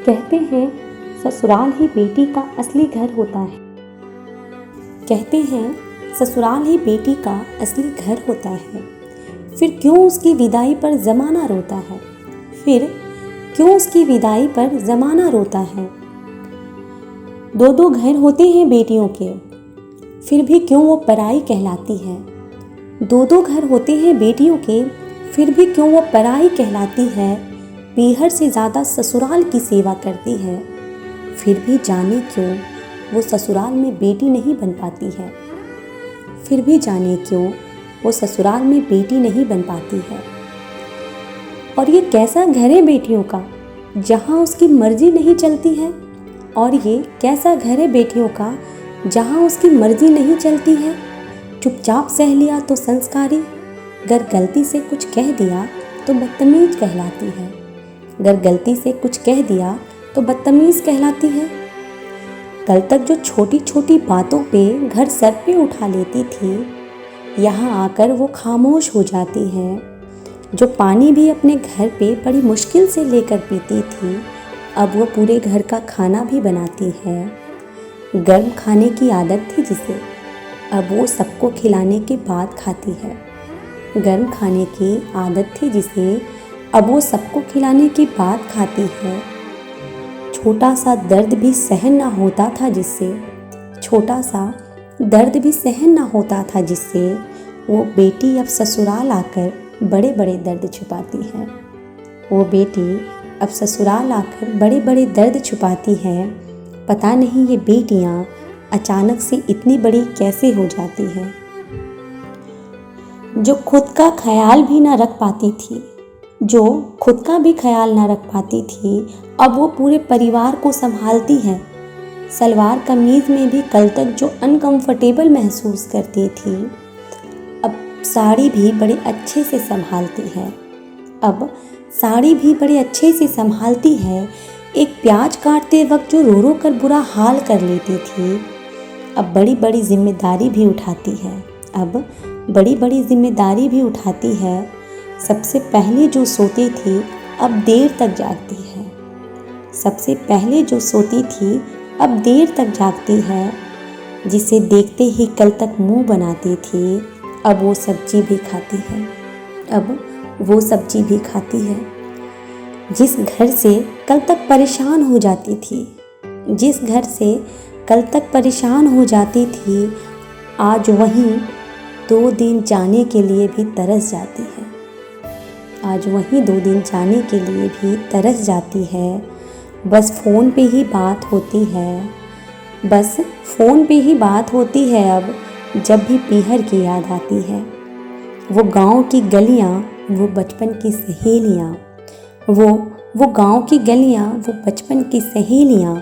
कहते हैं ससुराल ही बेटी का असली घर होता है। कहते हैं ससुराल ही बेटी का असली घर होता है। फिर क्यों उसकी विदाई पर ज़माना रोता है? फिर क्यों उसकी विदाई पर ज़माना रोता है? दो दो घर होते हैं बेटियों के, फिर भी क्यों वो पराई कहलाती है? दो दो घर होते हैं बेटियों के, फिर भी क्यों वो पराई कहलाती है? पीहर से ज़्यादा ससुराल की सेवा करती है, फिर भी जाने क्यों वो ससुराल में बेटी नहीं बन पाती है। फिर भी जाने क्यों वो ससुराल में बेटी नहीं बन पाती है। और ये कैसा घर है बेटियों का जहाँ उसकी मर्जी नहीं चलती है? और ये कैसा घर है बेटियों का जहाँ उसकी मर्जी नहीं चलती है? चुपचाप सह लिया तो संस्कारी, अगर गलती से कुछ कह दिया तो बदतमीज कहलाती है। अगर गलती से कुछ कह दिया तो बदतमीज कहलाती है। कल तक जो छोटी छोटी बातों पे घर सर पे उठा लेती थी, यहाँ आकर वो खामोश हो जाती है। जो पानी भी अपने घर पे बड़ी मुश्किल से लेकर पीती थी, अब वो पूरे घर का खाना भी बनाती है। गर्म खाने की आदत थी जिसे, अब वो सबको खिलाने के बाद खाती है। गर्म खाने की आदत थी जिसे, अब वो सबको खिलाने के बाद खाती है। छोटा सा दर्द भी सहन ना होता था जिससे, छोटा सा दर्द भी सहन ना होता था जिससे, वो बेटी अब ससुराल आकर बड़े बड़े दर्द छुपाती है। वो बेटी अब ससुराल आकर बड़े बड़े दर्द छुपाती है। पता नहीं ये बेटियाँ अचानक से इतनी बड़ी कैसे हो जाती है। जो खुद का ख्याल भी ना रख पाती थी, जो खुद का भी ख्याल ना रख पाती थी, अब वो पूरे परिवार को संभालती है। सलवार कमीज़ में भी कल तक जो अनकंफर्टेबल महसूस करती थी, अब साड़ी भी बड़े अच्छे से संभालती है। अब साड़ी भी बड़े अच्छे से संभालती है। एक प्याज काटते वक्त जो रो रो कर बुरा हाल कर लेती थी, अब बड़ी बड़ी जिम्मेदारी भी उठाती है। अब बड़ी बड़ी जिम्मेदारी भी उठाती है। सबसे पहले जो सोती थी, अब देर तक जागती है। सबसे पहले जो सोती थी, अब देर तक जागती है। जिसे देखते ही कल तक मुंह बनाती थी, अब वो सब्जी भी खाती है। अब वो सब्जी भी खाती है। जिस घर से कल तक परेशान हो जाती थी, जिस घर से कल तक परेशान हो जाती थी, आज वहीं 2 दिन जाने के लिए भी तरस जाती है। आज वहीं 2 दिन जाने के लिए भी तरस जाती है। बस फ़ोन पे ही बात होती है, बस फ़ोन पे ही बात होती है। अब जब भी पीहर की याद आती है, वो गांव की गलियां, वो बचपन की सहेलियां, वो गांव की गलियां, वो बचपन की सहेलियां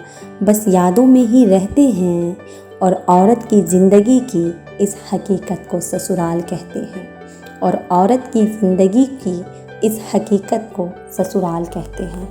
बस यादों में ही रहते हैं। और औरत की ज़िंदगी की इस हकीकत को ससुराल कहते हैं। और औरत की ज़िंदगी की इस हकीकत को ससुराल कहते हैं।